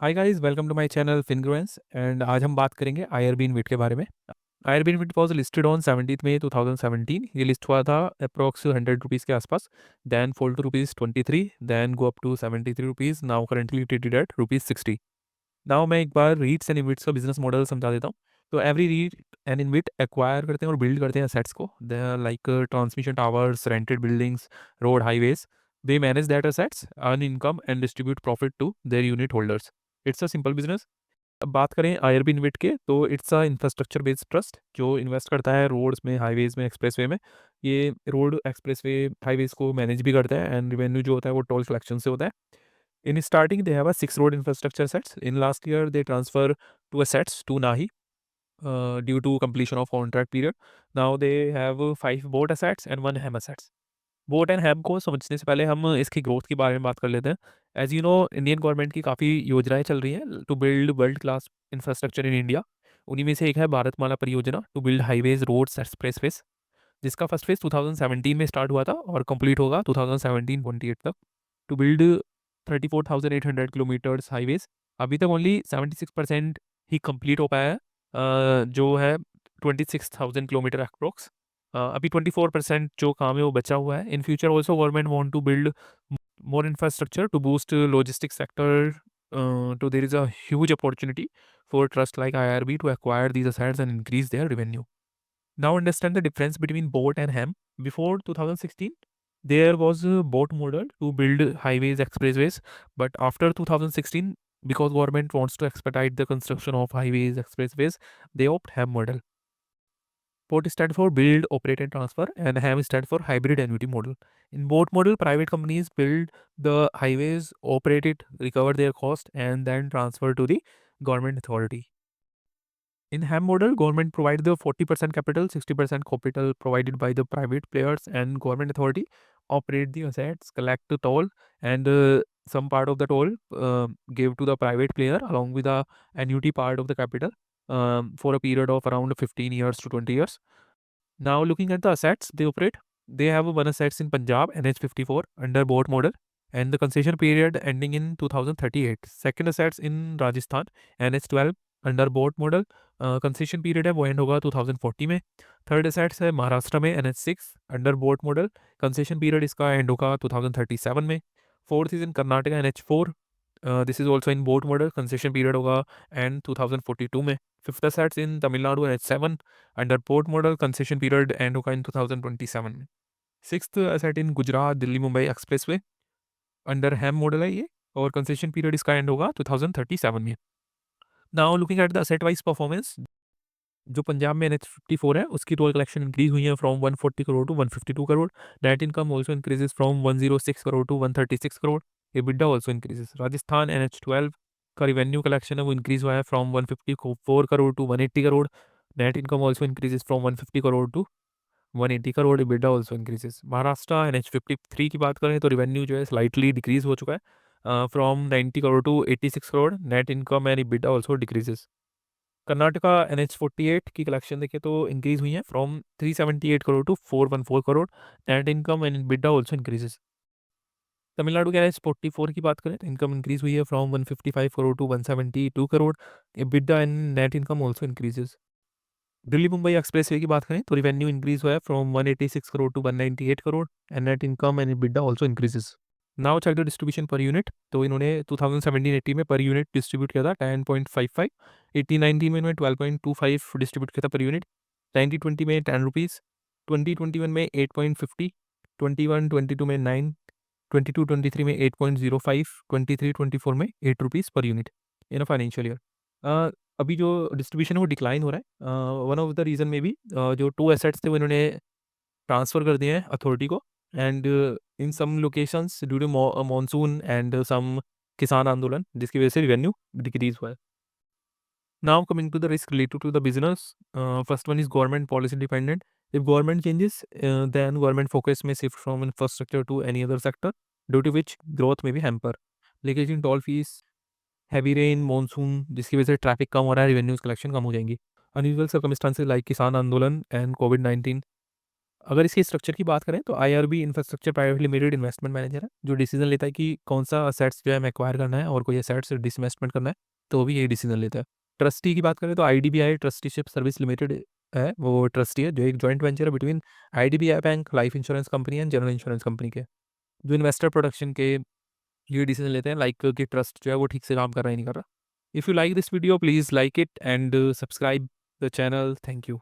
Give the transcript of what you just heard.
Hi guys, welcome to my channel फिनग्रुएंस and आज हम बात करेंगे आईआरबी इन्विट के बारे में। IRB InvIT was listed on 17 May 2017। ये लिस्ट हुआ था अप्रॉक्स 100 रुपीज़ के आसपास। Then fall to rupees 23, then go up to 73 rupees, now currently traded at rupees 60। Now मैं एक बार रीट्स एंड इन्विट्स का बिजनेस मॉडल समझा देता हूँ। तो every REIT and InvIT acquire करते हैं और बिल्ड करते हैं असेट्स को, like transmission towers, rented buildings, road, highways. They manage that assets, earn income and distribute profit to their unit holders. It's a simple business. अब बात करें IRB InvIT के, तो इट्स अ इंफ्रास्ट्रक्चर बेस्ड ट्रस्ट जो इन्वेस्ट करता है रोड्स में, हाईवेज में, एक्सप्रेसवे में। ये रोड, एक्सप्रेसवे, हाईवेज को मैनेज भी करता है एंड रिवेन्यू जो होता है वो टोल कलेक्शन से होता है। In starting they have a 6 road infrastructure assets. In last year they transfer 2 assets to Nahi due to completion of contract period. Now they have 5 boat assets and 1 HAM assets. BOT and HAM को समझने से पहले हम इसकी growth के बारे में बात कर लेते हैं। As you know, Indian government की काफ़ी योजनाएं चल रही हैं to build world class infrastructure in India. उन्हीं में से एक है भारतमाला परियोजना to build highways, roads, expressways, जिसका फर्स्ट फेज 2017 में स्टार्ट हुआ था और कंप्लीट होगा 2017-28 तक। To build 34,800 kilometres highways. अभी तक ओनली 76% ही कंप्लीट हो पाया है, जो है 26,000 किलोमीटर अप्रोक्स। अभी 24% जो काम है वो बचा हुआ है। In future also government want to build more infrastructure to boost logistics sector. So there is a huge opportunity for trust like IRB to acquire these assets and increase their revenue. Now understand the difference between boat and ham. Before 2016, there was a boat model to build highways, expressways, but after 2016, because government wants to expedite the construction of highways, expressways, they opt ham model. BOT stand for build, operate and transfer, and HAM stand for hybrid annuity model. In BOT model, private companies build the highways, operate it, recover their cost, and then transfer to the government authority. In HAM model, government provide the 40% capital, 60% capital provided by the private players, and government authority operate the assets, collect the toll, and some part of the toll give to the private player along with the annuity part of the capital for a period of around 15 years to 20 years. Now looking at the assets they operate, they have one assets in Punjab, NH54 under BOT model, and the concession period ending in 2038. Second assets in Rajasthan, NH12 under boat model, concession period है वो and होगा 2040 में। Third assets है महाराष्ट्र में, NH6 under boat model, concession period इसका and होगा 2037 में। Fourth is in Karnataka, NH4, this is also in boat model, concession period होगा एंड 2042 में। Fifth assets in Tamil Nadu, NH7 under boat model, concession period and होगा इन 2027 में। Sixth asset इन Gujarat, Delhi, Mumbai expressway under हैम model है ये, और कंसेशन पीरियड इसका एंड होगा 2037 में। Now looking at the asset wise performance, जो पंजाब में NH54 है उसकी टोल कलेक्शन इंक्रीज हुई है from 140 crore to 152 crore. Net income also increases from 106 crore to 136 crore. EBITDA also increases. Rajasthan NH12 का रिवेन्यू कलेक्शन है वो इंक्रीज हुआ है from 154 crore to 180 crore. Net income also increases from 150 crore to 180 crore. EBITDA also increases. Maharashtra NH53 की बात करें तो रिवेन्यू जो है स्लाइटली डिक्रीज हो चुका है from 90 crore to 86 crore. Net income and EBITDA also decreases. Karnataka NH48 की कलेक्शन देखें तो इंक्रीज हुई है from 378 crore to 414 crore. Net income and EBITDA also increases. Tamil Nadu के NH44 की बात करें तो इनकम इंक्रीज हुई है from 155 crore to 172 crore. EBITDA and net income also increases. Delhi Mumbai express way की बात करें तो रिवेन्यू इंक्रीज हुआ है from 186 crore to 198 crore, and net income and EBITDA also increases. Now check the distribution per unit. तो इन्होंने 2017-18 में पर यूनिट डिस्ट्रीब्यूट किया था 10.55, 18-19 में इन्होंने 12.25 डिस्ट्रीब्यूट किया था पर यूनिट, 19-20 में 10 रुपीज़, 2021 में 8.50, 21-22 में 9, 22-23 में 8.05, 23-24 में 8 rupees per unit in a financial year. अभी जो डिस्ट्रीब्यूशन है वो डिक्लाइन हो रहा है। वन ऑफ द रीज़न में भी जो 2 एसेट्स थे वो इन्होंने ट्रांसफ़र कर दिए हैं अथॉरिटी को, and in some locations due to monsoon and some किसान आंदोलन, जिसकी वजह से रेवेन्यू डिक्रीज हुआ है। Now coming to the risk related to the business, first one is government policy dependent. If government changes then government focus में shift from infrastructure to any other sector, due to which growth में भी hamper. Leakage in toll fees, heavy rain, monsoon, जिसकी वजह से traffic कम हो रहा है, revenues collection कम हो जाएंगी। अनयूजुअल सर्कमस्टांसेस लाइक किसान आंदोलन एंड कोविड-19 अगर इसके स्ट्रक्चर की बात करें तो IRB infrastructure private limited investment manager है, जो डिसीजन लेता है कि कौन सा असेट्स जो है हमें एक्वायर करना है और कोई असेट्स डिसइन्वेस्टमेंट करना है, तो वो भी यही डिसीजन लेता है। ट्रस्टी की बात करें तो आईडीबीआई ट्रस्टीशिप सर्विस लिमिटेड है, वो ट्रस्टी है, जो एक जॉइंट वेंचर है between IDBI bank, life insurance company and general insurance company के, जो इन्वेस्टर प्रोटेक्शन के ये डिसीजन लेते हैं, लाइक कि ट्रस्ट जो है वो ठीक से काम कर रहा है नहीं कर रहा। If you like this video please like it and subscribe the channel. Thank you.